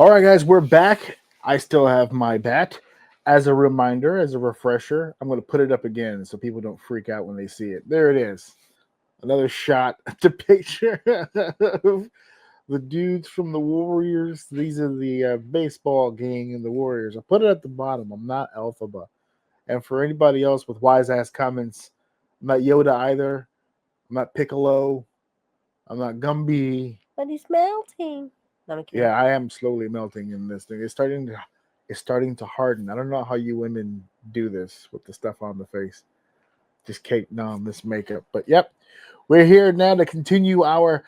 All right, guys, we're back. I still have my bat. As a reminder, as a refresher, I'm going to put it up again so people don't freak out when they see it. There it is. Another shot at the picture of the dudes from the Warriors. These are the baseball gang and the Warriors. I put it at the bottom. I'm not Alphaba. And for anybody else with wise ass comments, I'm not Yoda either. I'm not Piccolo. I'm not Gumby. But he's melting. No, I'm kidding. Yeah, I am slowly melting in this thing. It's starting to harden. I don't know how you women do this with the stuff on the face. Just cake on this makeup. But yep, we're here now to continue our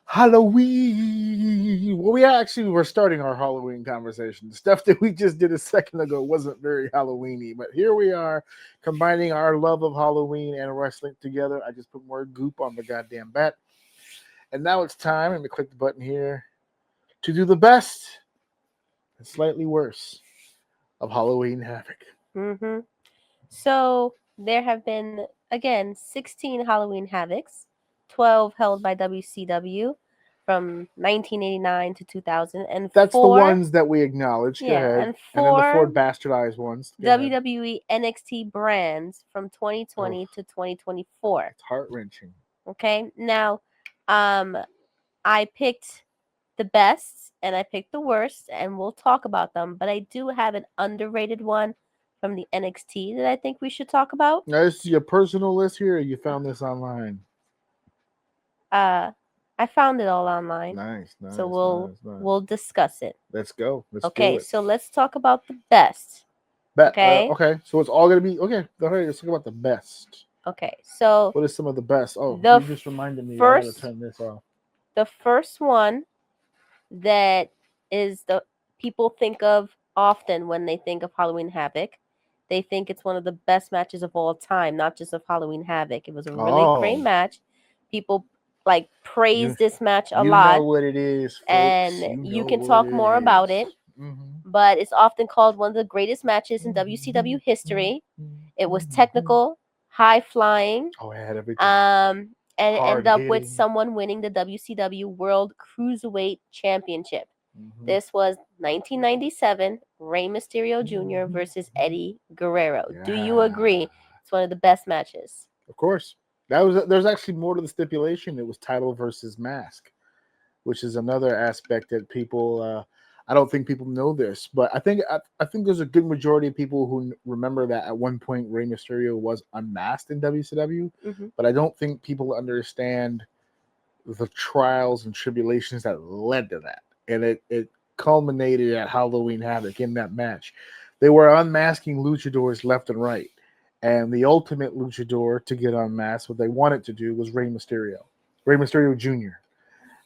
Halloween. Well, we're starting our Halloween conversation. The stuff that we just did a second ago wasn't very Halloweeny, but here we are combining our love of Halloween and wrestling together. I just put more goop on the goddamn bat. And now it's time. Let me click the button here to do the best and slightly worse of Halloween Havoc. Mm-hmm. So there have been, again, 16 Halloween Havocs, 12 held by WCW from 1989 to 2000, and That's the four, ones that we acknowledge. Go yeah, ahead. and And then the four four bastardized ones. Go ahead. WWE NXT brands from 2020 to 2024. It's heart wrenching. Okay, now, I picked the best and I picked the worst, and we'll talk about them. But I do have an underrated one from the NXT that I think we should talk about. Now, this is your personal list here, or you found this online? I found it all online. Nice. So nice. we'll discuss it. Let's go. Let's do Okay, it. so let's talk about the best. Okay. Okay. So it's all gonna be okay. Go ahead. Let's talk about the best. Okay, so What is some of the best? Oh, the you just reminded me. I first- gotta turn this off. the first one that is the people think of often when they think of Halloween Havoc. They think it's one of the best matches of all time, not just of Halloween Havoc. It was a really great match. People like praise this match a lot. You know what it is, folks. And you can talk more about it. But it's often called one of the greatest matches in WCW history. It was technical, high flying. Oh, I had everything. And it ended up with Hard-hitting. someone winning the WCW World Cruiserweight Championship. This was 1997, Rey Mysterio Jr. versus Eddie Guerrero. Do you agree? It's one of the best matches. Of course. There's actually more to the stipulation. It was title versus mask, which is another aspect that people I don't think people know this, but I think there's a good majority of people who remember that at one point Rey Mysterio was unmasked in WCW, but I don't think people understand the trials and tribulations that led to that. And it culminated at Halloween Havoc in that match. They were unmasking luchadors left and right. And the ultimate luchador to get unmasked, what they wanted to do was Rey Mysterio Jr.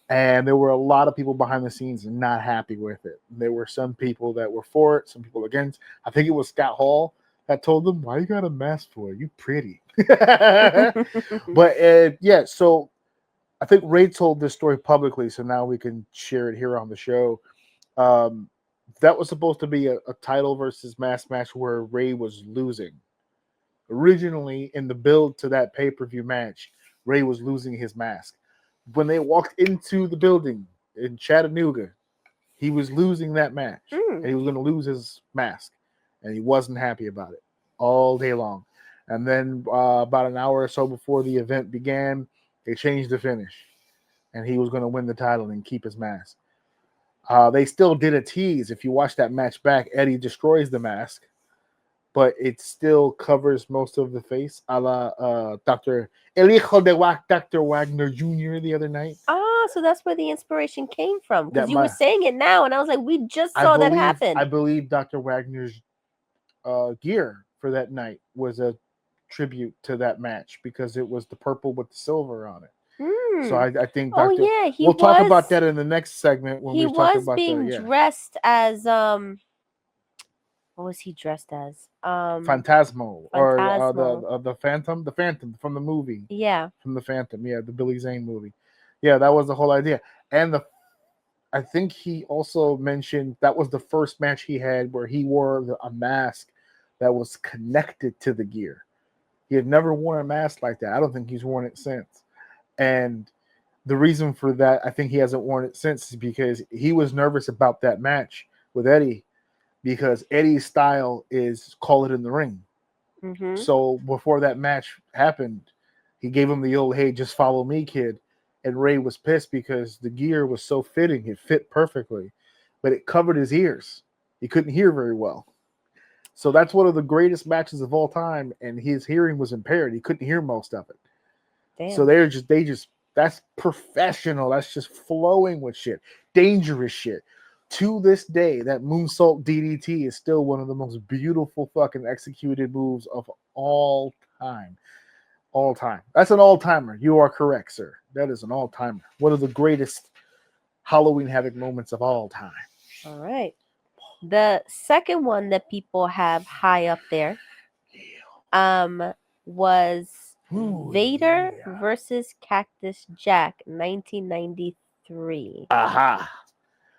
And there were a lot of people behind the scenes not happy with it. There were some people that were for it, some people against. I think it was Scott Hall that told them, "Why you got a mask for? You pretty." But yeah, so I think Ray told this story publicly, so now we can share it here on the show. That was supposed to be a title versus mask match where Ray was losing. Originally, in the build to that pay-per-view match, Ray was losing his mask. When they walked into the building in Chattanooga, he was losing that match. And he was going to lose his mask. And he wasn't happy about it all day long. And then about an hour or so before the event began, they changed the finish. And he was going to win the title and keep his mask. They still did a tease. If you watch that match back, Eddie destroys the mask, but it still covers most of the face, a la Dr. Dr. Wagner Jr. the other night. Ah, so that's where the inspiration came from. Because you were saying it now, and I was like, we just saw that happen. I believe Dr. Wagner's gear for that night was a tribute to that match because it was the purple with the silver on it. So I think we'll talk about that in the next segment when we talk about being dressed as what was he dressed as? Phantasmo or the Phantom from the movie. Yeah. From the Phantom, yeah, the Billy Zane movie. Yeah, that was the whole idea. And I think he also mentioned that was the first match he had where he wore a mask that was connected to the gear. He had never worn a mask like that. I don't think he's worn it since. And the reason for that, I think he hasn't worn it since, is because he was nervous about that match with Eddie, because Eddie's style is call it in the ring. Mm-hmm. So before that match happened, he gave him the old, hey, just follow me, kid. And Ray was pissed because the gear was so fitting. It fit perfectly, but it covered his ears. He couldn't hear very well. So that's one of the greatest matches of all time, and his hearing was impaired. He couldn't hear most of it. Damn. So that's professional. That's just flowing with shit. Dangerous shit. To this day, that moonsault DDT is still one of the most beautiful fucking executed moves of all time. All time. That's an all-timer. You are correct, sir. That is an all-timer. One of the greatest Halloween Havoc moments of all time. All right. The second one that people have high up there was Ooh, Vader yeah. versus Cactus Jack, 1993. Aha.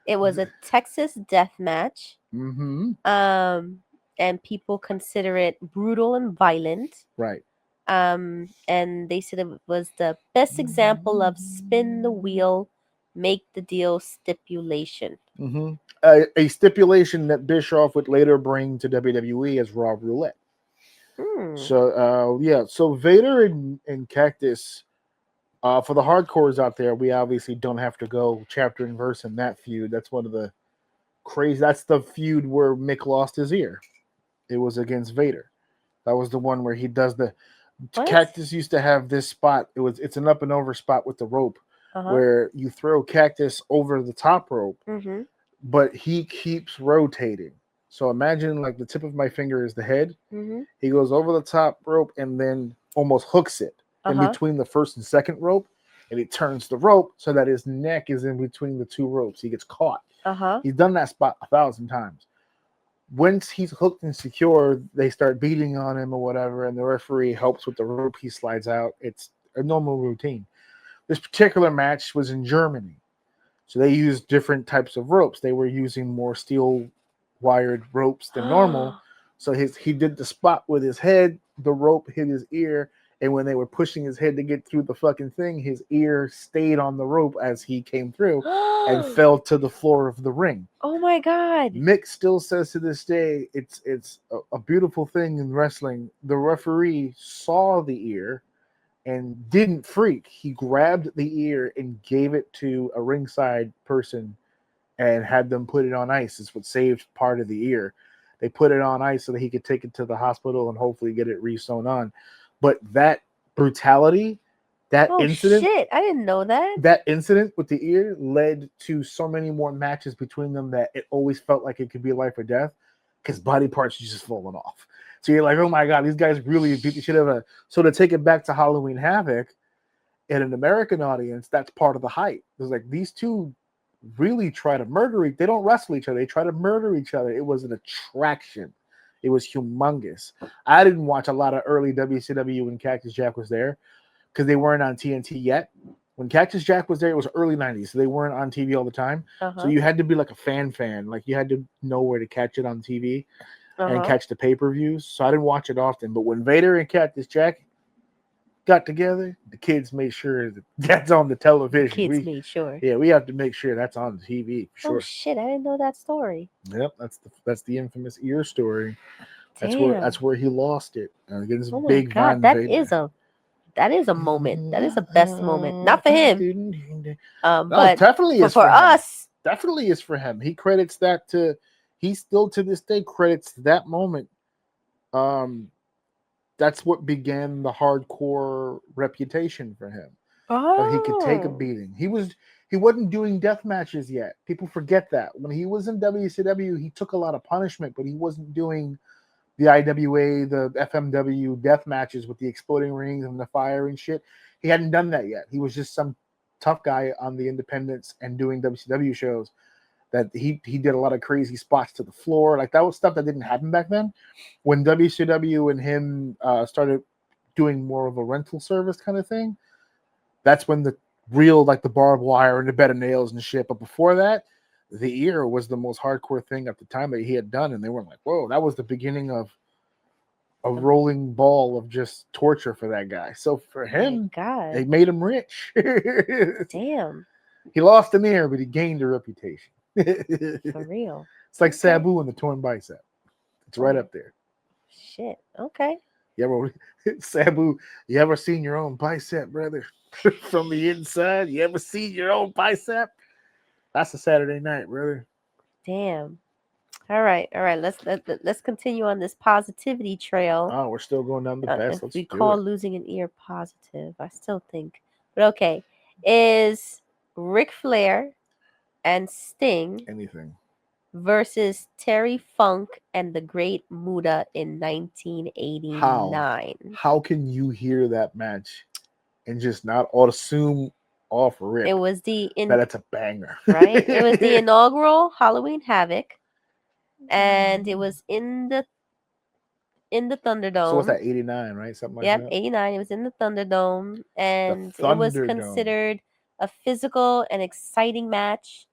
It was a Texas death match. Mm-hmm. And people consider it brutal and violent. Right. And they said it was the best example of spin the wheel, make the deal stipulation. Mm-hmm. A stipulation that Bischoff would later bring to WWE as Raw Roulette. So so Vader and Cactus, for the hardcores out there, we obviously don't have to go chapter and verse in that feud. That's one of the crazy. That's the feud where Mick lost his ear. It was against Vader. That was the one where he does the What? Cactus used to have this spot. It's an up and over spot with the rope, where you throw Cactus over the top rope, but he keeps rotating. So imagine like the tip of my finger is the head. He goes over the top rope and then almost hooks it in between the first and second rope, and he turns the rope so that his neck is in between the two ropes. He gets caught. He's done that spot 1,000 times. Once he's hooked and secure, they start beating on him or whatever, and the referee helps with the rope. He slides out. It's a normal routine. This particular match was in Germany, so they used different types of ropes. They were using more steel wired ropes than normal. So he did the spot with his head, the rope hit his ear, and when they were pushing his head to get through the fucking thing, his ear stayed on the rope as he came through and fell to the floor of the ring. Oh my God. Mick still says to this day, it's a beautiful thing in wrestling. The referee saw the ear and didn't freak. He grabbed the ear and gave it to a ringside person and had them put it on ice. It's what saved part of the ear. They put it on ice so that he could take it to the hospital and hopefully get it re-sewn on. But that brutality, that incident, shit, I didn't know that. That incident with the ear led to so many more matches between them that it always felt like it could be life or death because body parts just falling off. So you're like, oh my God, these guys really beat the shit out of it. So to take it back to Halloween Havoc, in an American audience, that's part of the hype. It's like these two really try to murder they don't wrestle each other. They try to murder each other. It was an attraction. It was humongous. I didn't watch a lot of early WCW when Cactus Jack was there because they weren't on TNT yet. When Cactus Jack was there, it was early 90s, so they weren't on TV all the time. So you had to be like a fan. Like you had to know where to catch it on TV and catch the pay-per-views. So I didn't watch it often. But when Vader and Cactus Jack got together, the kids made sure that's on the television. Made sure. Yeah, we have to make sure that's on TV for sure. Oh shit, I didn't know that story. Yep, that's the infamous ear story. Damn. That's where he lost it. Against oh big my God, Von Vader. that is a moment. That is the best moment. Not for him. But definitely is for us. Definitely is for him. He credits that he still to this day credits that moment. That's what began the hardcore reputation for him. He could take a beating. He wasn't doing death matches yet. People forget that. When he was in WCW, he took a lot of punishment, but he wasn't doing the IWA, the FMW death matches with the exploding rings and the fire and shit. He hadn't done that yet. He was just some tough guy on the independents and doing WCW shows. That he did a lot of crazy spots to the floor. Like that was stuff that didn't happen back then. When WCW and him started doing more of a rental service kind of thing, that's when the real, like the barbed wire and the bed of nails and shit. But before that, the ear was the most hardcore thing at the time that he had done. And they were like, whoa, that was the beginning of a rolling ball of just torture for that guy. So for My him, God. it made him rich. Damn. He lost an ear, but he gained a reputation. For real. It's like Okay. Sabu and the torn bicep. It's right Oh. up there. Shit. Okay. You ever Sabu? You ever seen your own bicep, brother, from the inside? You ever seen your own bicep? That's a Saturday night, brother. Damn. All right. Let's continue on this positivity trail. Oh, we're still going down the best. If Let's we do call it. losing an ear positive, I still think. But okay, is Ric Flair and Sting Anything. versus Terry Funk and the Great Muta in 1989. How can you hear that match and just not assume off rip It was the that it's a banger? right. It was the inaugural Halloween Havoc, and it was in the Thunderdome. So what's that? 89, right? Something like Yep, that. 89. It was in the Thunderdome, and it was Thunderdome. considered a physical and exciting match,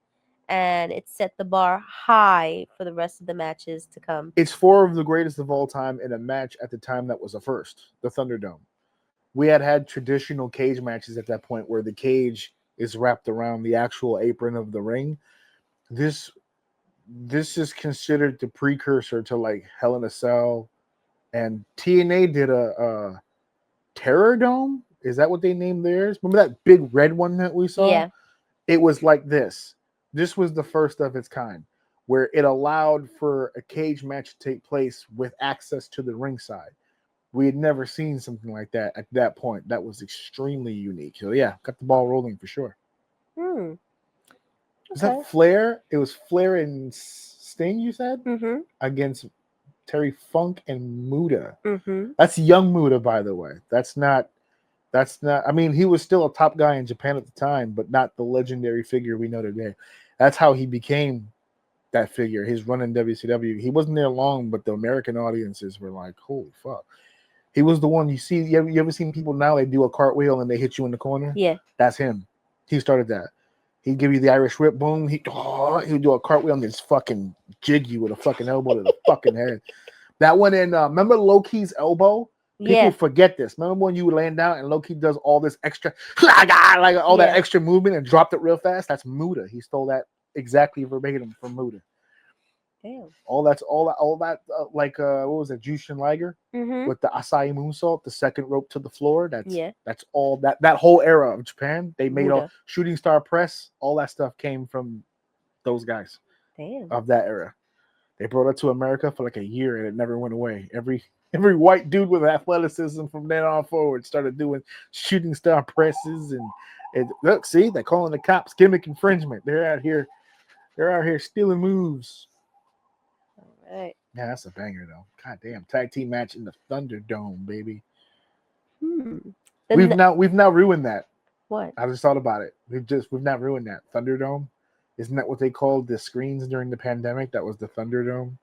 and it set the bar high for the rest of the matches to come. It's four of the greatest of all time in a match at the time that was a first, the Thunderdome. We had traditional cage matches at that point where the cage is wrapped around the actual apron of the ring. This is considered the precursor to like Hell in a Cell, and TNA did a Terror Dome. Is that what they named theirs? Remember that big red one that we saw? Yeah. It was like this. This was the first of its kind, where it allowed for a cage match to take place with access to the ringside. We had never seen something like that at that point. That was extremely unique. So yeah, got the ball rolling for sure. Hmm. Was that Flair? It was Flair and Sting, you said? Mm-hmm. Against Terry Funk and Muta. Mm-hmm. That's young Muta, by the way. That's not. I mean, he was still a top guy in Japan at the time, but not the legendary figure we know today. That's how he became that figure. His run in WCW. He wasn't there long, but the American audiences were like, "Holy fuck!" He was the one you see. You ever seen people now? They do a cartwheel and they hit you in the corner. Yeah, that's him. He started that. He'd give you the Irish whip, boom. He'd do a cartwheel and just fucking jig you with a fucking elbow to the fucking head. That one in remember Loki's elbow? People forget this. Remember when you were laying down and Loki does all this extra, like all that extra movement and dropped it real fast? That's Muta. He stole that exactly verbatim from Muta. Damn. All that like what was it, Jushin Liger with the Asai moonsault, the second rope to the floor. That's all that whole era of Japan. They made a shooting star press. All that stuff came from those guys. Damn. Of that era. They brought it to America for like a year and it never went away. Every white dude with athleticism from then on forward started doing shooting star presses and look, see, they're calling the cops gimmick infringement. They're out here stealing moves. All right. Yeah, that's a banger though. God damn, tag team match in the Thunderdome, baby. We've now ruined that. What? I just thought about it. We've not ruined that. Thunderdome. Isn't that what they called the screens during the pandemic? That was the Thunderdome.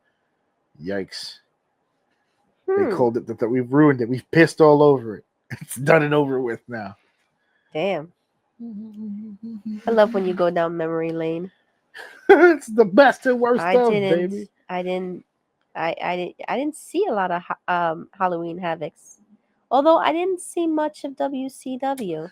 Yikes. They called it that. We've ruined it. We've pissed all over it. It's done and over with now. Damn. I love when you go down memory lane. It's the best and worst baby. I didn't see a lot of Halloween Havocs. Although I didn't see much of WCW.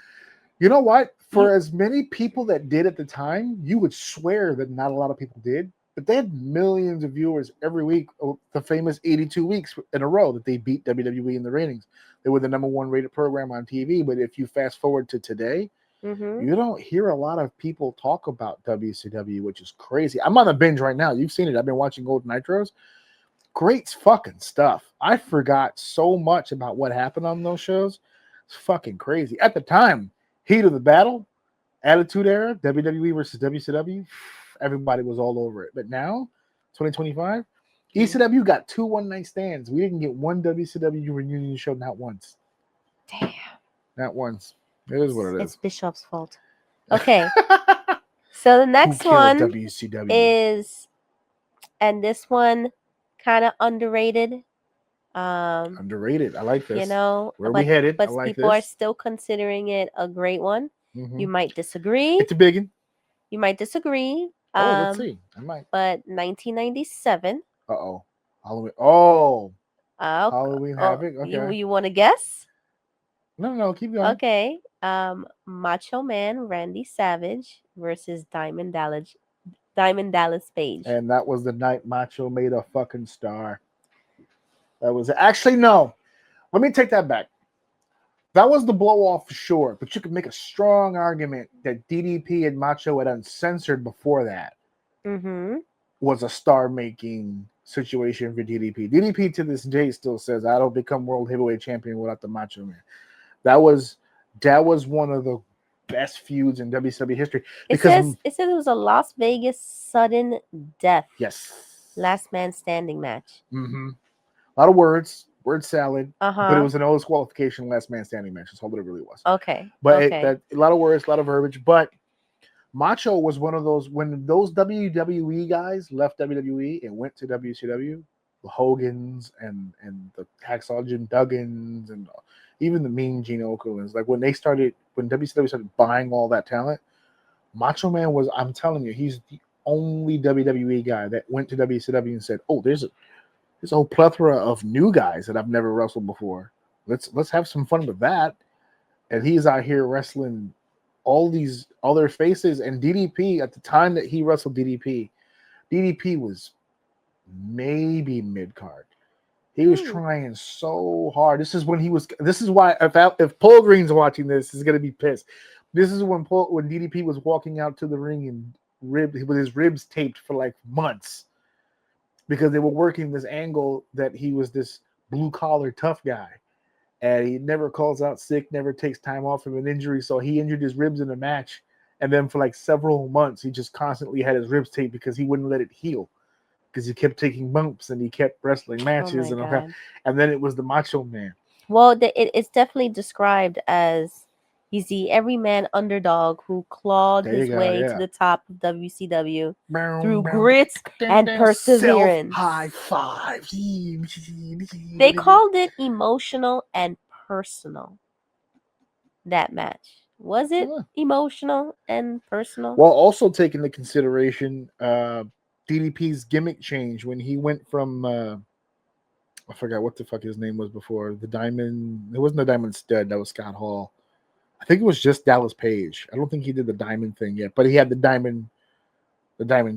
You know what? For as many people that did at the time, you would swear that not a lot of people did. But they had millions of viewers every week. The famous 82 weeks in a row that they beat WWE in the ratings. They were the number one rated program on TV. But if you fast forward to today, you don't hear a lot of people talk about WCW, which is crazy. I'm on a binge right now. You've seen it. I've been watching Gold Nitros. Great fucking stuff. I forgot so much about what happened on those shows. It's fucking crazy. At the time, heat of the battle, Attitude Era, WWE versus WCW, everybody was all over it. But now, 2025, ECW got 2 one-night stands. We didn't get one WCW reunion show, not once. Damn. Not once. It is what it is. It's Bishop's fault. Okay. So the next one WCW? is, and this one kind of underrated. Underrated. I like this. You know, where we headed. But like people this. are still considering it a great one. You might disagree. It's a biggin. You might disagree. Let's see. I might. But 1997. Halloween. Oh, Halloween Havoc. Okay. You want to guess? No, keep going. Okay. Macho Man Randy Savage versus Diamond Dallas Page. And that was the night Macho made a fucking star. That was actually no. Let me take that back. That was the blow off for sure, but you could make a strong argument that DDP and Macho had uncensored before that was a star making situation for DDP. DDP to this day still says, I don't become world heavyweight champion without the Macho Man. That was one of the best feuds in WCW history. Because it says it was a Las Vegas sudden death. Yes. Last man standing match. Mm-hmm. A lot of words, word salad, Uh-huh. but it was an no disqualification last man standing match. That's all that it really was. Okay. But a lot of words, a lot of verbiage. But Macho was one of those, when those WWE guys left WWE and went to WCW, the Hogans and the Hacksaw Jim Duggins and even the Mean Gene Okerlunds, like when WCW started buying all that talent, Macho Man was, I'm telling you, he's the only WWE guy that went to WCW and said, oh, there's a whole plethora of new guys that I've never wrestled before. Let's have some fun with that. And he's out here wrestling all their faces. And DDP, at the time that he wrestled DDP was maybe mid card. He was trying so hard. This is why if Paul Green's watching this, he's gonna be pissed. This is when DDP was walking out to the ring and with his ribs taped for like months, because they were working this angle that he was this blue collar tough guy, and he never calls out sick, never takes time off from an injury. So he injured his ribs in a match, and then for like several months, he just constantly had his ribs taped because he wouldn't let it heal, because he kept taking bumps and he kept wrestling matches and all that. And then it was the Macho Man. Well, it's definitely described as he's the everyman underdog who clawed his way to the top of WCW through grit and perseverance. High five. They called it emotional and personal. That match. Was it emotional and personal? Well, also take into consideration DDP's gimmick change when he went from I forgot what the fuck his name was before. The Diamond. It wasn't the Diamond Stud. That was Scott Hall. I think it was just Dallas Page. I don't think he did the Diamond thing yet, but he had the Diamond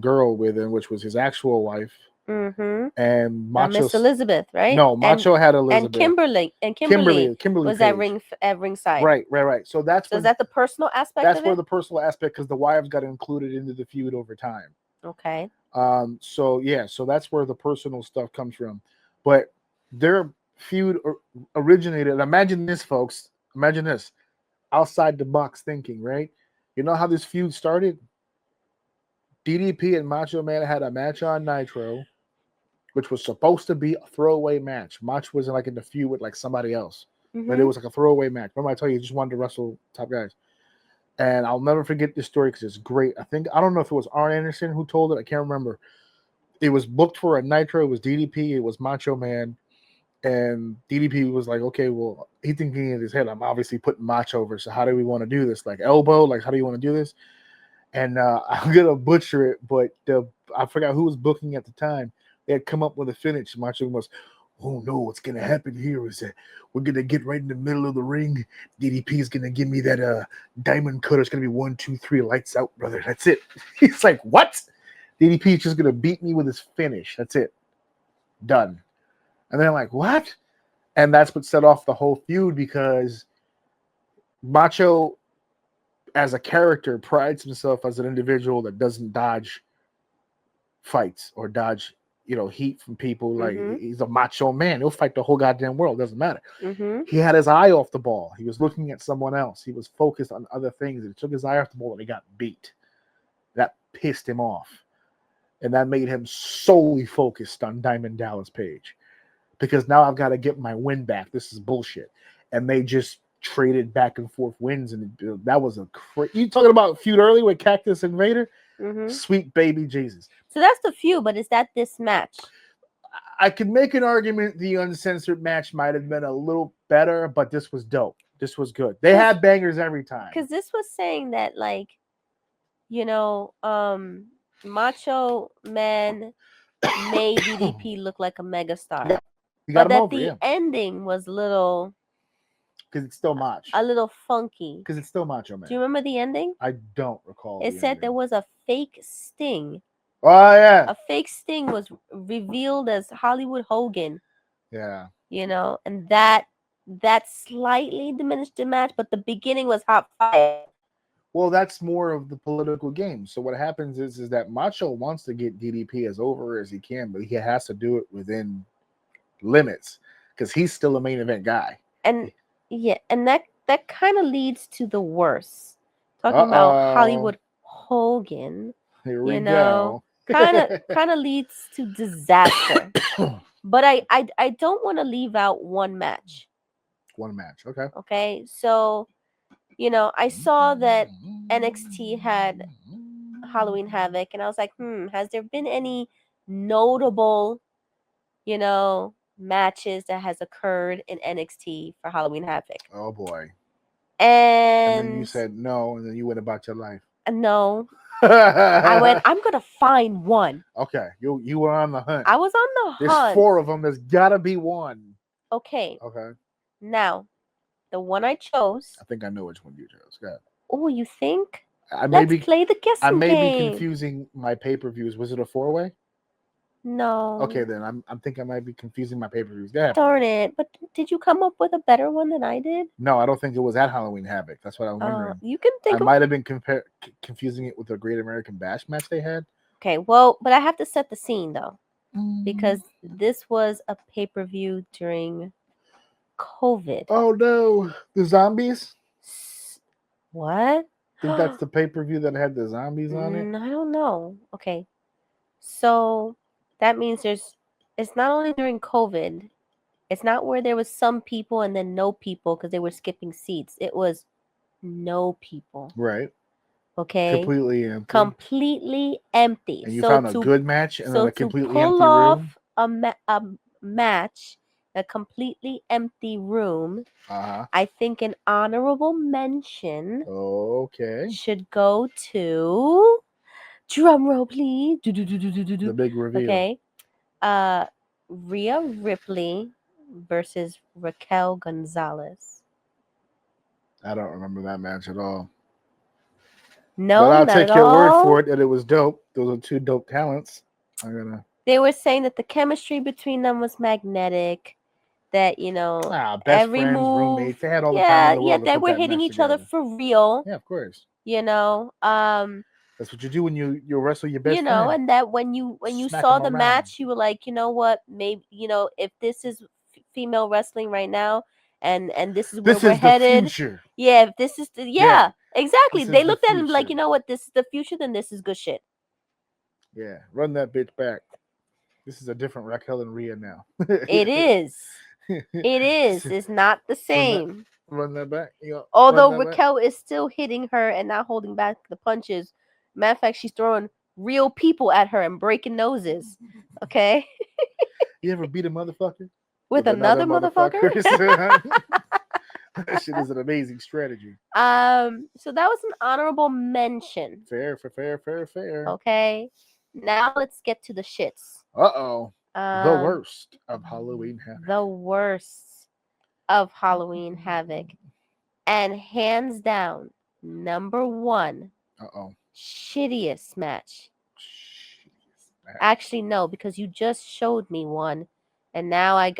Girl with him, which was his actual wife. Mm-hmm. And Macho, Miss Elizabeth, right? No, Macho had Elizabeth. And Kimberly was Page. at ringside. Right. So is that the personal aspect? That's where the personal aspect, because the wives got included into the feud over time. Okay. So that's where the personal stuff comes from. But their feud originated. Imagine this, folks. Imagine this. Outside the box thinking, right? You know how this feud started? DDP and Macho Man had a match on Nitro, which was supposed to be a throwaway match. Macho was in the feud with like somebody else, but it was like a throwaway match. Remember I told you, he just wanted to wrestle top guys. And I'll never forget this story because it's great. I don't know if it was Arn Anderson who told it. I can't remember. It was booked for a Nitro. It was DDP. It was Macho Man. And DDP was like, okay, well, he thinking in his head, I'm obviously putting Macho over. So how do we want to do this? Like elbow? Like, how do you want to do this? And I'm going to butcher it, but I forgot who was booking at the time. They had come up with a finish. Macho was, oh no, what's going to happen here is that we're going to get right in the middle of the ring. DDP is going to give me that diamond cutter. It's going to be 1, 2, 3, lights out, brother. That's it. He's like, what? DDP is just going to beat me with his finish. That's it. Done. And they're like, what? And that's what set off the whole feud, because Macho, as a character, prides himself as an individual that doesn't dodge fights or dodge, heat from people. Like, he's a macho man. He'll fight the whole goddamn world. Doesn't matter. He had his eye off the ball. He was looking at someone else. He was focused on other things. And he took his eye off the ball and he got beat. That pissed him off. And that made him solely focused on Diamond Dallas Page. Because now I've got to get my win back. This is bullshit. And they just traded back and forth wins. And that was you talking about feud early with Cactus and Vader? Sweet baby Jesus. So that's the feud, but is that this match? I could make an argument the uncensored match might have been a little better, but this was dope. This was good. They had bangers every time. Because this was saying that, like, Macho Man made DDP look like a megastar. He got but him that over, the yeah, ending was because it's still Mach. a little funky. Because it's still Macho Do you Man. remember the ending? I don't recall. It the said ending. there was a fake sting. Oh yeah, A fake sting was revealed as Hollywood Hogan. yeah. You know, and that slightly diminished the match, but the beginning was hot fire. Well, that's more of the political game. So what happens is that Macho wants to get DDP as over as he can, but he has to do it within limits because he's still a main event guy. And yeah, and that kind of leads to the worst. Talking Uh about oh. Hollywood Hogan, Here we you know, go. kind of leads to disaster. But I don't want to leave out one match. One match. Okay. Okay, so you know, I saw that NXT had Halloween Havoc, and I was like, has there been any notable, you know, matches that has occurred in NXT for Halloween Havoc? Oh boy. And then you And said no, and then you went about your life. no, I went, I'm gonna find one. Okay, you were on the hunt. I was on the There's hunt. 4 of them. There's gotta be one. Okay. Okay. Now, the one I chose. I think I know which one you chose. Go ahead. Oh, you think? Let's play the guessing I may game. be confusing my pay-per-views. Was it a 4-way? No. Okay, then I'm thinking I might be confusing my pay-per-views. Go ahead. Darn it! But did you come up with a better one than I did? No, I don't think it was at Halloween Havoc. That's what I'm wondering. You can think. I might have been confusing it with the Great American Bash match they had. Okay, well, but I have to set the scene though, because this was a pay-per-view during COVID. Oh no, the zombies. What? I think that's the pay-per-view that had the zombies on it. I don't know. Okay, so that means it's not only during COVID. It's not where there was some people and then no people because they were skipping seats. It was no people. Right. Okay. Completely empty. And you so found a good match and then a completely empty pull off room. a match, a completely empty room. I think an honorable mention. Okay. Should go to drum roll, please. The big reveal. Okay. Rhea Ripley versus Raquel Gonzalez. I don't remember that match at all. No, but I'll not take at your all. word for it that it was dope. Those are 2 dope talents. They were saying that the chemistry between them was magnetic. That best every friends, move, roommates. They had all the time in the world to they put were that hitting match each other together. for real. Yeah, of course. That's what you do when you wrestle your best friend. And that when you saw the match, you were like, you know what? Maybe if this is female wrestling right now, and this is where we're headed. Future. Yeah, if this is exactly. They looked at him like, you know what? This is the future. Then this is good shit. Yeah, run that bitch back. This is a different Raquel and Rhea now. It is. It is. It's not the same. Run that back. Although Raquel is still hitting her and not holding back the punches. Matter of fact, she's throwing real people at her and breaking noses. Okay. You ever beat a motherfucker with another motherfucker? That shit is an amazing strategy. So that was an honorable mention. Fair. Okay. Now let's get to the shits. Uh-oh. The worst of Halloween Havoc. The worst of Halloween Havoc. And hands down, number 1. Shittiest match. Actually, no, because you just showed me one. And now I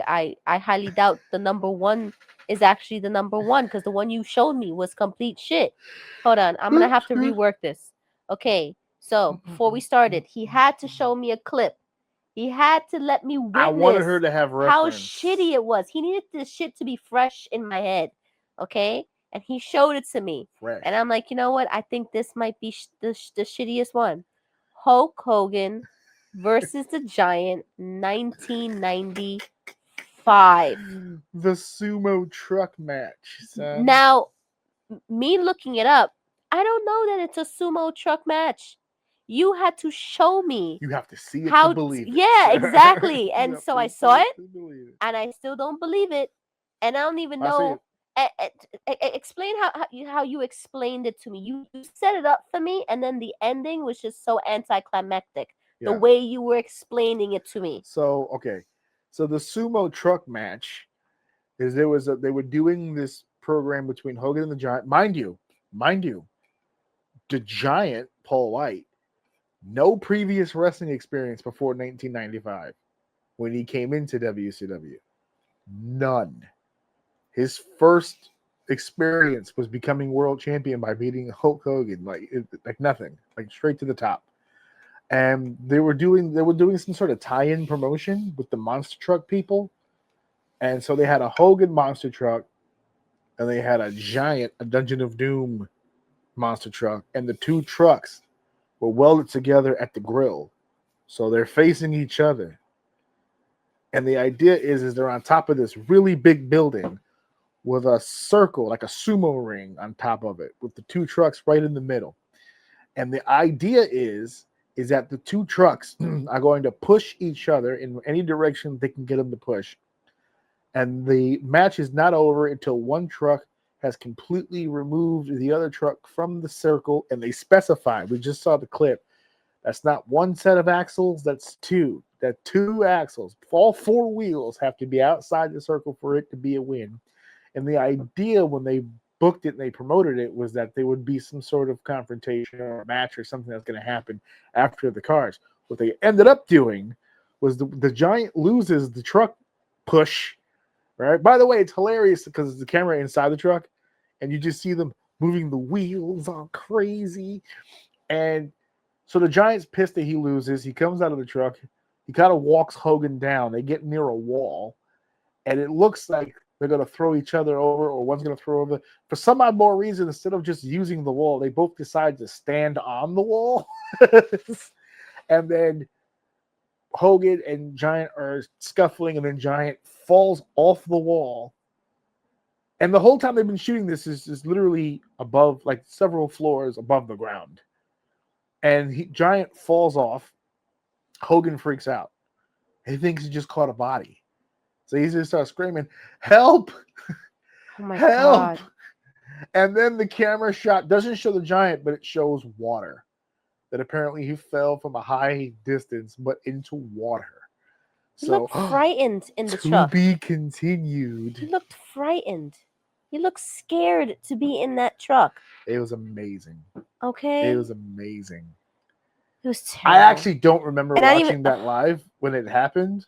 highly doubt the number 1 is actually the number 1, because the one you showed me was complete shit. Hold on. I'm going to have to rework this. Okay. So before we started, he had to show me a clip. He had to let me witness I wanted her to have reference. How shitty it was. He needed this shit to be fresh in my head. Okay? And he showed it to me. Fresh. And I'm like, you know what? I think this might be the shittiest one. Hulk Hogan versus the Giant, 1995. The sumo truck match, son. Now, me looking it up, I don't know that it's a sumo truck match. You had to show me. You have to see it to believe it. Yeah, exactly. And so I saw it, and I still don't believe it. And I don't even know. Explain how you explained it to me. You set it up for me, and then the ending was just so anticlimactic. Yeah. The way you were explaining it to me. So, okay. So the sumo truck match is they were doing this program between Hogan and the Giant. Mind you, the Giant, Paul White, no previous wrestling experience before 1995 when he came into WCW. None. His first experience was becoming world champion by beating Hulk Hogan, like nothing, like straight to the top. And they were doing some sort of tie-in promotion with the monster truck people. And so they had a Hogan monster truck and they had a Dungeon of Doom monster truck, and the two trucks were welded together at the grill. So they're facing each other. And the idea is they're on top of this really big building with a circle, like a sumo ring on top of it, with the two trucks right in the middle. And the idea is that the two trucks are going to push each other in any direction they can get them to push. And the match is not over until one truck has completely removed the other truck from the circle, and they specify, we just saw the clip, that's not one set of axles, that's two. That two axles, all four wheels have to be outside the circle for it to be a win. And the idea when they booked it and they promoted it was that there would be some sort of confrontation or a match or something that's going to happen after the cars. What they ended up doing was the Giant loses the truck push, right? By the way, it's hilarious because the camera inside the truck and you just see them moving the wheels all crazy. And so the Giant's pissed that he loses. He comes out of the truck. He kind of walks Hogan down. They get near a wall, and it looks like they're going to throw each other over, or one's going to throw over. For some odd more reason, instead of just using the wall, they both decide to stand on the wall. And then Hogan and Giant are scuffling, and then Giant falls off the wall. And the whole time they've been shooting this is literally above, like several floors above the ground. And Giant falls off. Hogan freaks out. He thinks he just caught a body. So he just starts screaming, "Help! Oh my Help!" God. And then the camera shot doesn't show the Giant, but it shows water. That apparently he fell from a high distance, but into water. He So looked frightened in the to truck. be continued. He looked frightened. He looked scared to be in that truck. It was amazing. Okay? It was amazing. It was terrible. I actually don't remember And I watching that live when it happened.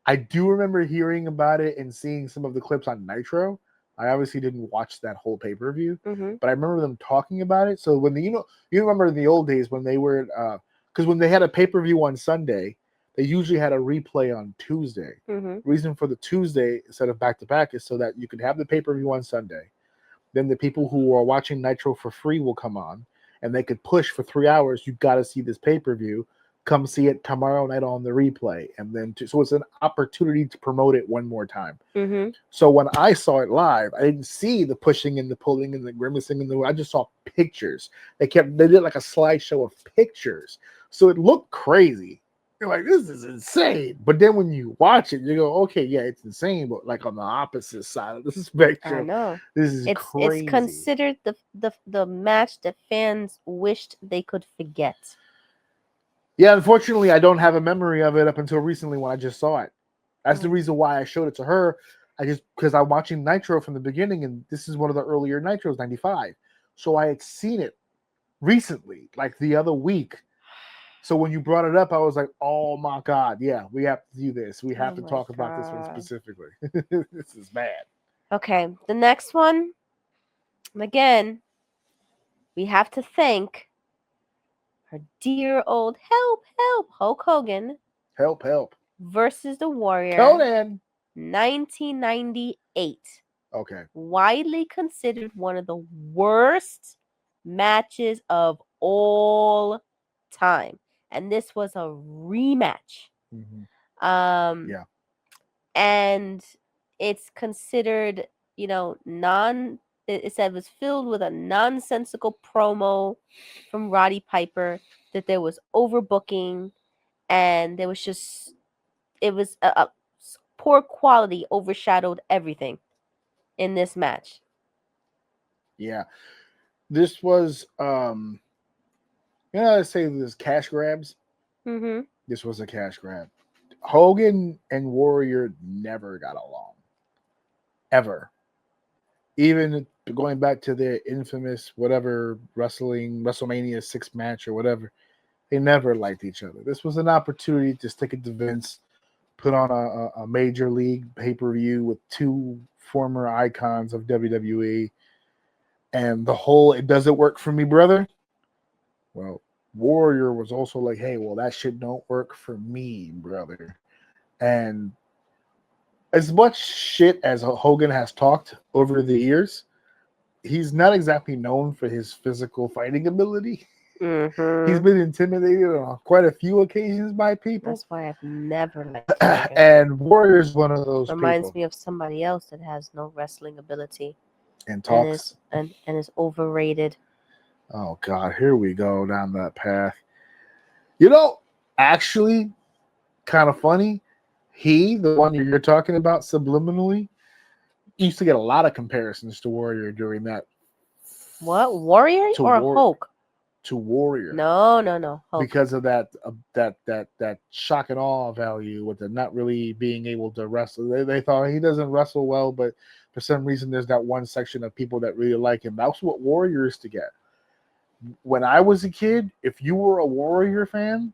I do remember hearing about it and seeing some of the clips on Nitro. I obviously didn't watch that whole pay-per-view, but I remember them talking about it. So when you remember in the old days when they were, because when they had a pay-per-view on Sunday, they usually had a replay on Tuesday. The reason for the Tuesday instead of back-to-back is so that you could have the pay-per-view on Sunday. Then the people who are watching Nitro for free will come on, and they could push for 3 hours. You got to see this pay-per-view. Come see it tomorrow night on the replay, and then so it's an opportunity to promote it one more time. So when I saw it live, I didn't see the pushing and the pulling and the grimacing and I just saw pictures. They did like a slideshow of pictures, so it looked crazy. You're like, this is insane. But then when you watch it, you go, okay, yeah, it's insane, but like on the opposite side of the spectrum, I know. this is crazy. It's considered the match that fans wished they could forget. Yeah, unfortunately, I don't have a memory of it up until recently when I just saw it. That's the reason why I showed it to her. Because I'm watching Nitro from the beginning, and this is one of the earlier Nitros, 95. So I had seen it recently, like the other week. So when you brought it up, I was like, oh my God, yeah, we have to do this. We have to talk about this one specifically. This is bad. Okay, the next one, again, we have to thank our dear old help Hulk Hogan Help. versus the Warrior. Conan. 1998. Okay. Widely considered one of the worst matches of all time. And this was a rematch. Yeah. And it's considered, it said it was filled with a nonsensical promo from Roddy Piper, that there was overbooking, and there was just, it was a poor quality overshadowed everything in this match. Yeah. This was, let's say this cash grabs. This was a cash grab. Hogan and Warrior never got along. Ever. Even going back to their infamous whatever WrestleMania 6 match or whatever, they never liked each other. This was an opportunity to stick it to Vince, put on a major league pay-per-view with two former icons of WWE, and the whole "it doesn't work for me, brother." Well, Warrior was also like, "Hey, well, that shit don't work for me, brother." And as much shit as Hogan has talked over the years, he's not exactly known for his physical fighting ability. He's been intimidated on quite a few occasions by people. That's why I've never liked Hogan. And Warrior's one of those Reminds people. me of somebody else that has no wrestling ability And talks. and is overrated. Oh God, here we go down that path. You know, actually, kind of funny. He, the one you're talking about subliminally, used to get a lot of comparisons to Warrior during that. What, Warrior To or Hulk? To Warrior. No, Hulk. Because of that shock and awe value with the not really being able to wrestle. They thought he doesn't wrestle well, but for some reason there's that one section of people that really like him. That's what Warrior is to get. When I was a kid, if you were a Warrior fan,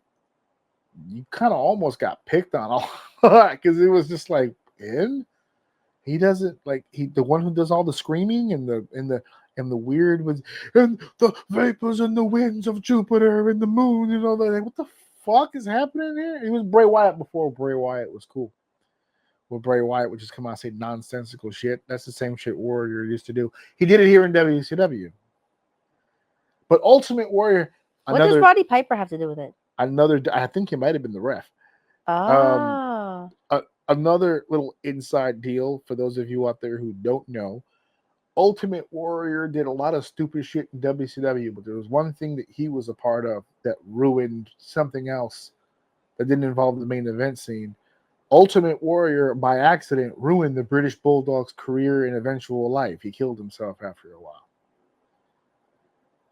you kind of almost got picked on because it was just like, he doesn't like the one who does all the screaming and the weird with and the vapors and the winds of Jupiter and the moon and all that. Like, what the fuck is happening here? He was Bray Wyatt before Bray Wyatt was cool. Well, Bray Wyatt would just come out and say nonsensical shit. That's the same shit Warrior used to do. He did it here in WCW. But Ultimate Warrior. What does Roddy Piper have to do with it? I think he might have been the ref. Another little inside deal for those of you out there who don't know. Ultimate Warrior did a lot of stupid shit in WCW, but there was one thing that he was a part of that ruined something else that didn't involve the main event scene. Ultimate Warrior, by accident, ruined the British Bulldog's career and eventual life. He killed himself after a while.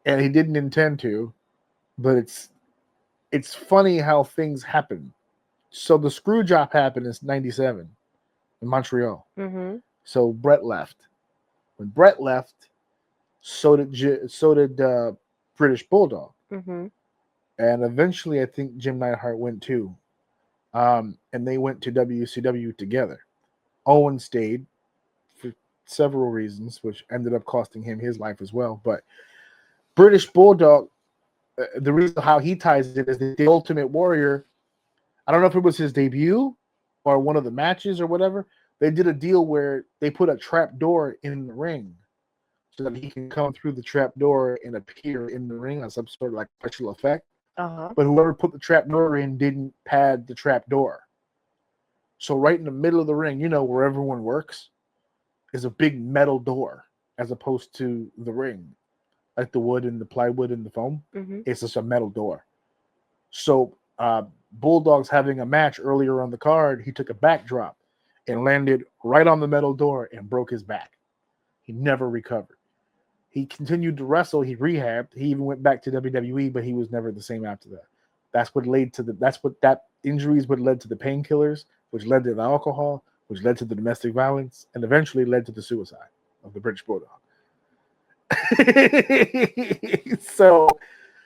And he didn't intend to, but it's funny how things happen. So the screw job happened in 97 in Montreal. Mm-hmm. So Brett left. When Brett left, so did British Bulldog. Mm-hmm. And eventually I think Jim Neidhart went too. And they went to WCW together. Owen stayed for several reasons, which ended up costing him his life as well. But British Bulldog, the reason how he ties it is the Ultimate Warrior. I don't know if it was his debut or one of the matches or whatever. They did a deal where they put a trap door in the ring so that he can come through the trap door and appear in the ring as some sort of like special effect. Uh-huh. But whoever put the trap door in didn't pad the trap door. So right in the middle of the ring, where everyone works, is a big metal door as opposed to the ring, like the wood and the plywood and the foam. Mm-hmm. It's just a metal door. So Bulldog's having a match earlier on the card. He took a backdrop and landed right on the metal door and broke his back. He never recovered. He continued to wrestle. He rehabbed. He even went back to WWE, but he was never the same after that. That injuries would led to the painkillers, which led to the alcohol, which led to the domestic violence, and eventually led to the suicide of the British Bulldog. So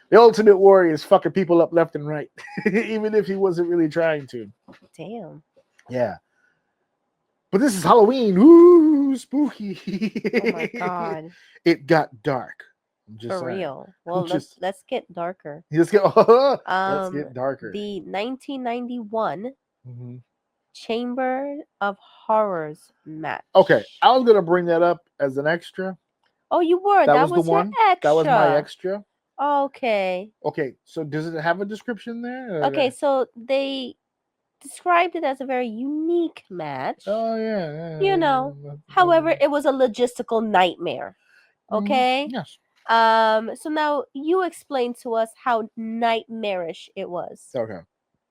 the Ultimate Warrior is fucking people up left and right, even if he wasn't really trying to. Damn. Yeah. But this is Halloween. Ooh, spooky. Oh my God. It got dark. I'm just For saying. real. Well, let's get darker. Let's get darker. The 1991 Chamber of Horrors match. Okay, I was gonna bring that up as an extra. Oh, you were. That was the one. Extra. That was my extra. Okay. Okay, so does it have a description there? Okay, so they described it as a very unique match. Oh yeah. However, it was a logistical nightmare. Okay. Yes. So now you explain to us how nightmarish it was. Okay.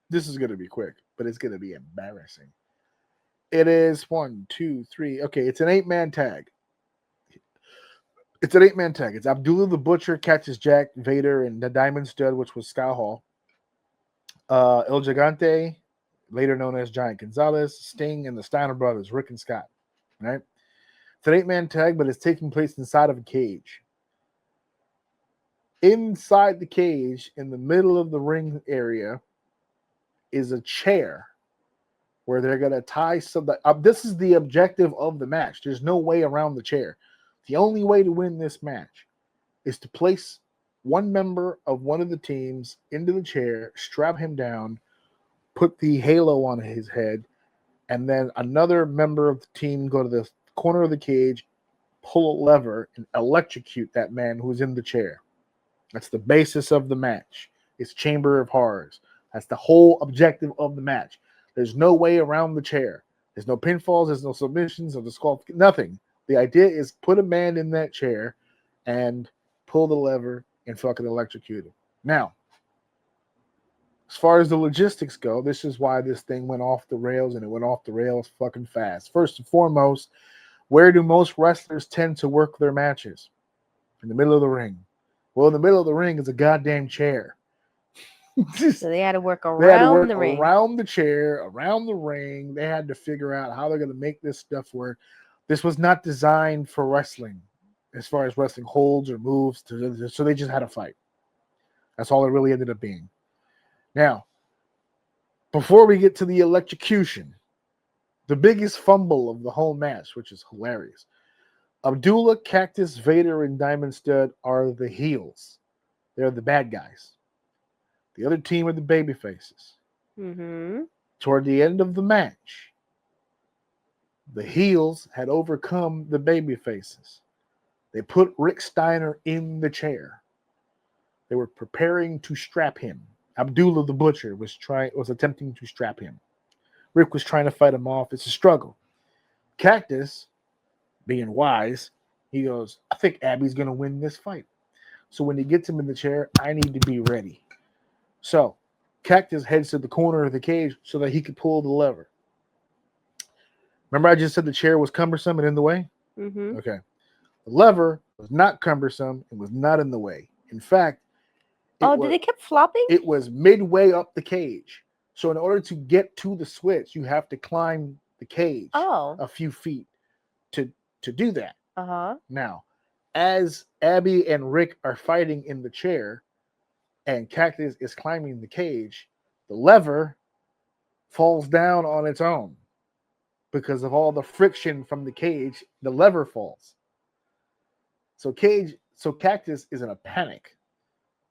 This is gonna be quick, but it's gonna be embarrassing. It is 1, 2, 3. Okay, it's an 8-man tag. It's Abdullah the Butcher, Cactus Jack, Vader, and the Diamond Stud, which was Scott Hall. El Gigante, later known as Giant Gonzalez, Sting, and the Steiner brothers, Rick and Scott. Right? It's an 8-man tag, but it's taking place inside of a cage. Inside the cage, in the middle of the ring area, is a chair where they're going to tie some. This is the objective of the match. There's no way around the chair. The only way to win this match is to place one member of one of the teams into the chair, strap him down, put the halo on his head, and then another member of the team go to the corner of the cage, pull a lever, and electrocute that man who's in the chair. That's the basis of the match. It's Chamber of Horrors. That's the whole objective of the match. There's no way around the chair. There's no pinfalls. There's no submissions or disqualifications. Nothing. The idea is put a man in that chair and pull the lever and fucking electrocute him. Now, as far as the logistics go, this is why this thing went off the rails, and it went off the rails fucking fast. First and foremost, where do most wrestlers tend to work their matches? In the middle of the ring. Well, in the middle of the ring is a goddamn chair. So they had to work around the ring. Around the chair, around the ring. They had to figure out how they're going to make this stuff work. This was not designed for wrestling, as far as wrestling holds or moves. So they just had to fight. That's all it really ended up being. Now, before we get to the electrocution, the biggest fumble of the whole match, which is hilarious. Abdullah, Cactus, Vader, and Diamond Stud are the heels. They're the bad guys. The other team are the baby faces. Mm-hmm. Toward the end of the match, the heels had overcome the baby faces. They put Rick Steiner in the chair. They were preparing to strap him. Abdullah the Butcher was attempting to strap him. Rick was trying to fight him off. It's a struggle. Cactus, being wise, he goes, I think Abby's going to win this fight. So when he gets him in the chair, I need to be ready. So Cactus heads to the corner of the cage so that he could pull the lever. Remember I just said the chair was cumbersome and in the way? Mm-hmm. Okay. The lever was not cumbersome and was not in the way. In fact, did it keep flopping? It was midway up the cage. So in order to get to the switch, you have to climb the cage a few feet to do that. Uh-huh. Now, as Abby and Rick are fighting in the chair and Cactus is climbing the cage, the lever falls down on its own. Because of all the friction from the cage, the lever falls. So Cactus is in a panic.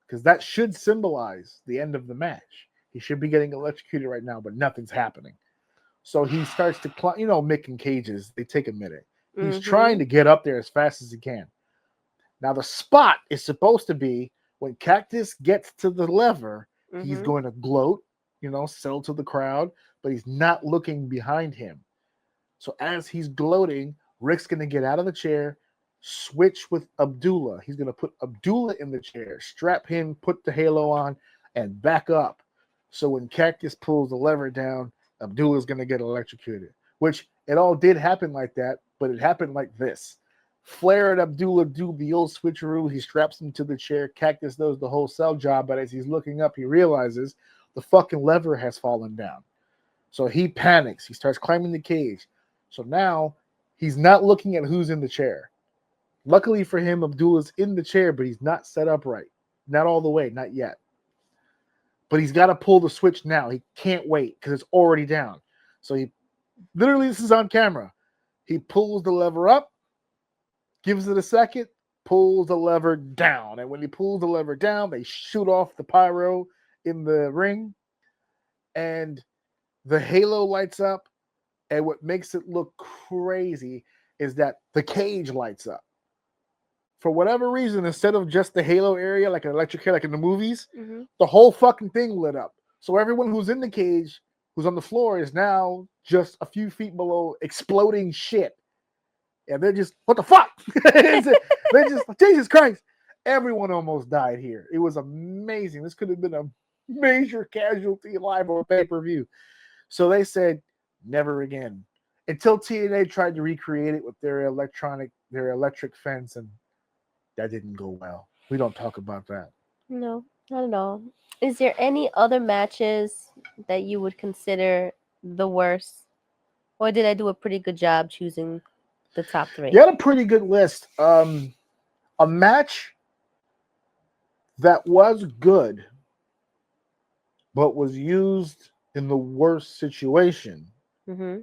Because that should symbolize the end of the match. He should be getting electrocuted right now, but nothing's happening. So he starts to climb. You know, Mick in cages, they take a minute. He's trying to get up there as fast as he can. Now, the spot is supposed to be when Cactus gets to the lever, he's going to gloat, sell to the crowd, but he's not looking behind him. So as he's gloating, Rick's going to get out of the chair, switch with Abdullah. He's going to put Abdullah in the chair, strap him, put the halo on, and back up. So when Cactus pulls the lever down, Abdullah's going to get electrocuted, which it all did happen like that, but it happened like this. Flair and Abdullah do the old switcheroo. He straps him to the chair. Cactus does the whole cell job, but as he's looking up, he realizes the fucking lever has fallen down. So he panics. He starts climbing the cage. So now he's not looking at who's in the chair. Luckily for him, Abdullah's in the chair, but he's not set up right. Not all the way, not yet. But he's got to pull the switch now. He can't wait because it's already down. So he literally, this is on camera. He pulls the lever up, gives it a second, pulls the lever down. And when he pulls the lever down, they shoot off the pyro in the ring. And the halo lights up. And what makes it look crazy is that the cage lights up. For whatever reason, instead of just the halo area, like an electric hair, like in the movies, the whole fucking thing lit up. So everyone who's in the cage, who's on the floor, is now just a few feet below exploding shit. And they're just, what the fuck? They're just, Jesus Christ. Everyone almost died here. It was amazing. This could have been a major casualty live on pay-per-view. So they said, never again. Until TNA tried to recreate it with their electric fence, and that didn't go well. We don't talk about that. No. I don't know. Is there any other matches that you would consider the worst? Or did I do a pretty good job choosing the top three? You had a pretty good list. A match that was good, but was used in the worst situation Mm-hmm.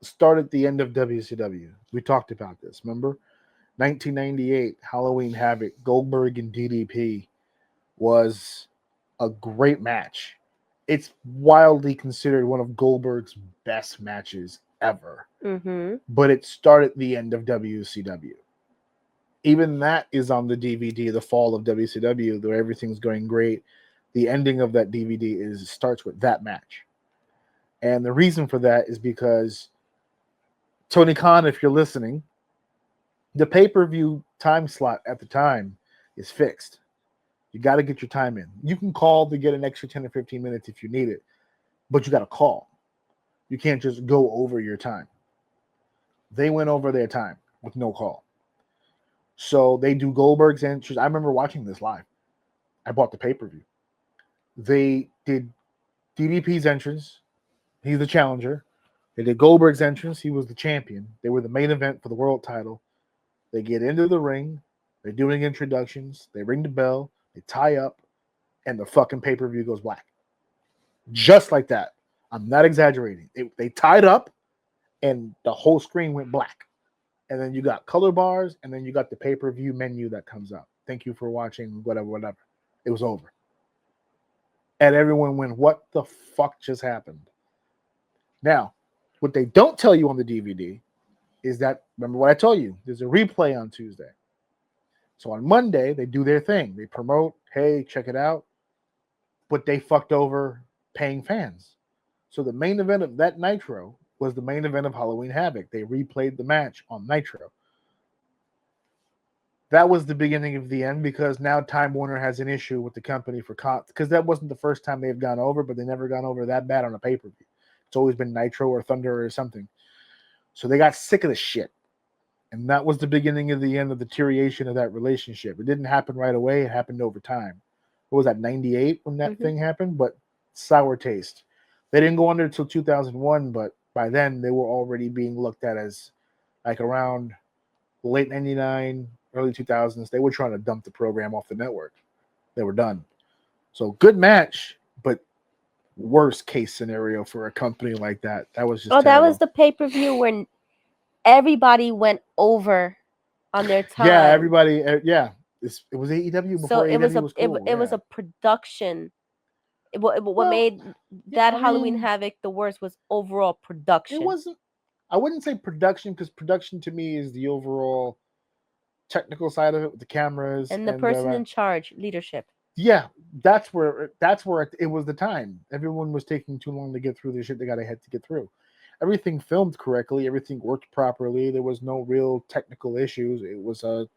started the end of WCW. We talked about this, remember? 1998, Halloween Havoc, Goldberg and DDP was a great match. It's wildly considered one of Goldberg's best matches ever, Mm-hmm. but it started the end of WCW. Even that is on the DVD, The Fall of WCW, though everything's going great. The ending of that DVD starts with that match. And the reason for that is because Tony Khan, if you're listening, the pay-per-view time slot at the time is fixed. You got to get your time in. You can call to get an extra 10 or 15 minutes if you need it, but you got to call. You can't just go over your time. They went over their time with no call. So they do Goldberg's entrance. I remember watching this live. I bought the pay-per-view. They did DDP's entrance. He's the challenger. They did Goldberg's entrance. He was the champion. They were the main event for the world title. They get into the ring. They're doing introductions. They ring the bell. They tie up. And the fucking pay-per-view goes black. Just like that. I'm not exaggerating. They tied up and the whole screen went black. And then you got color bars, and then you got the pay-per-view menu that comes up. Thank you for watching, whatever. It was over. And everyone went, what the fuck just happened? Now, what they don't tell you on the DVD is that, remember what I told you, there's a replay on Tuesday. So on Monday, they do their thing. They promote, hey, check it out. But they fucked over paying fans. So the main event of that Nitro was the main event of Halloween Havoc. They replayed the match on Nitro. That was the beginning of the end because now Time Warner has an issue with the company for because that wasn't the first time they've gone over, but they never gone over that bad on a pay-per-view. It's always been Nitro or Thunder or something. So they got sick of the shit. And that was the beginning of the end of the deterioration of that relationship. It didn't happen right away. It happened over time. What was that, 98 when that thing happened? But sour taste. They didn't go under until 2001, but by then they were already being looked at as like around late 99, early 2000s. They were trying to dump the program off the network. They were done. So good match, but worst case scenario for a company like that. That was just terrible. That was the pay-per-view when everybody went over on their time. Yeah, everybody. Yeah, it was AEW before so AEW was cool. it was a production. What made that Halloween Havoc the worst was overall production. It wasn't. I wouldn't say production because production to me is the overall technical side of it with the cameras and the person in charge, leadership. Yeah, that's where it was the time. Everyone was taking too long to get through the shit they got ahead to get through. Everything filmed correctly. Everything worked properly. There was no real technical issues. It was a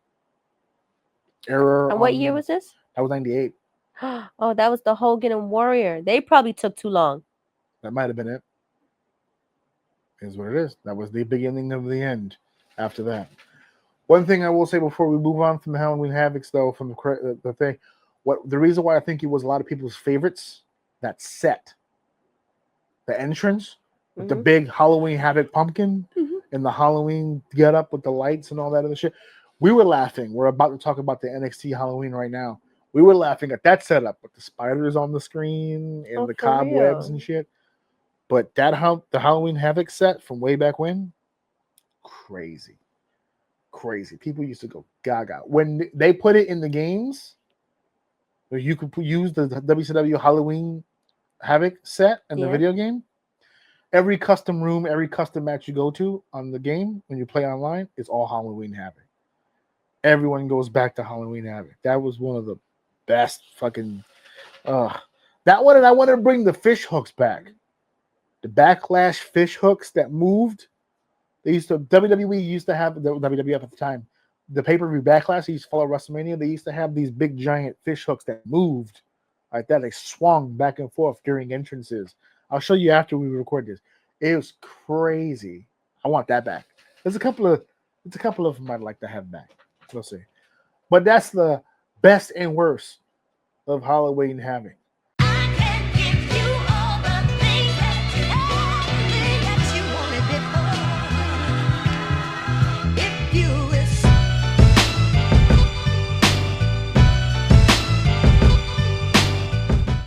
error. And what year was this? That was 98. Oh, that was the Hogan and Warrior. They probably took too long. That might have been it. Is what it is. That was the beginning of the end after that. One thing I will say before we move on from the Halloween Havocs, though, from the thing, the reason why I think it was a lot of people's favorites, that set, the entrance with the big Halloween Havoc pumpkin and the Halloween get up with the lights and all that other shit. We were laughing. We're about to talk about the NXT Halloween right now. We were laughing at that setup with the spiders on the screen and the cobwebs and shit. But the Halloween Havoc set from way back when, crazy. People used to go gaga. When they put it in the games, where you could use the WCW Halloween Havoc set in the video game, every custom room, every custom match you go to on the game when you play online, it's all Halloween Havoc. Everyone goes back to Halloween Havoc. That was one of the best fucking... that one, and I want to bring the fish hooks back. The backlash fish hooks that moved. WWE used to have, the WWF at the time, the pay-per-view backlash, they used to follow WrestleMania, they used to have these big giant fish hooks that moved like that. They swung back and forth during entrances. I'll show you after we record this. It was crazy. I want that back. There's a couple of them I'd like to have back. We'll see. But that's the best and worst of Halloween Havoc.